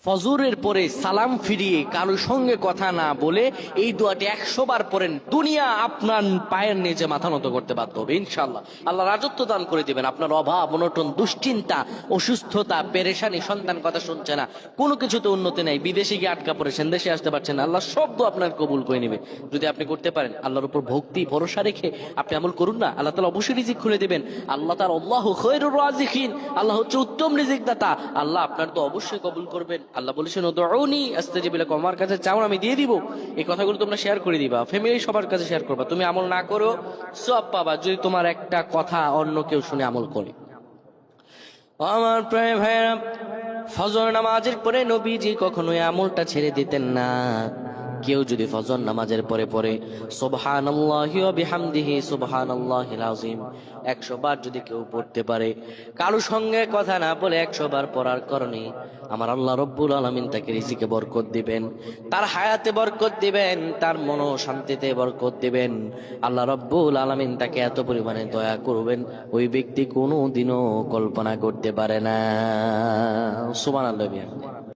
ফজরের পরে সালাম ফিরিয়ে কারোর সঙ্গে কথা না বলে এই দোয়াটি 100 বার পড়েন, দুনিয়া আপনার পায়ের নিচে মাথা নত করতে বাধ্য হবে ইনশাআল্লাহ। আল্লাহ রাজত্ব দান করে দিবেন। আপনার অভাব অনটন, দুশ্চিন্তা, অসুস্থতা, পেরেশানি, সন্তান কথা শুনছে না, কোনো কিছুতে উন্নতি নাই, বিদেশে গিয়ে আটকা পড়েছেন, দেশে আসতে পারছেন না, আল্লাহ সব দোয়া আপনার কবুল করে নেবে যদি আপনি করতে পারেন। আল্লাহর উপর ভক্তি ভরসা রেখে আপনি আমল করুন না, আল্লাহ তাআলা অবশ্যই রিজিক খুলে দিবেন। আল্লাহ তার আল্লাহু খায়রুর রাজিকিন, আল্লাহ হচ্ছে উত্তম রিজিক দাতা, আল্লাহ আপনার তো অবশ্যই কবুল করবেন। আল্লাহ বলেছেন উদউনি আস্তাজিব লাকুম, আমার কাছে চাও আমি দিয়ে দিব। এই কথাগুলো তোমরা শেয়ার করে দিবা, ফ্যামিলি সবার কাছে শেয়ার করবা। তুমি আমল না করো সওয়াব পাবা যদি তোমার একটা কথা অন্য কেউ শুনে আমল করে। আমার প্রায় ভাইরা, ফজর নামাজের পরে নবীজি কখনো এই আমলটা ছেড়ে দিতেন না। কেউ যদি ফজর নামাজের পরে পরে সুবহানাল্লাহি ওয়া বিহামদিহি সুবহানাল্লাহিল আযীম 100 বার যদি কেউ পড়তে পারে, কারো সঙ্গে কথা না বলে 100 বার পড়ার কারণে আমার আল্লাহ রব্বুল আলামিন তাকে রিজিকে বরকত দিবেন, তার হায়াতে বরকত দিবেন, তার মন শান্তিতে বরকত দিবেন। আল্লাহ রব্বুল আলামিন তাকে এত পরিমাণে দয়া করবেন ওই ব্যক্তি কোনোদিনও কল্পনা করতে পারে না। সুবহানাল্লাহ।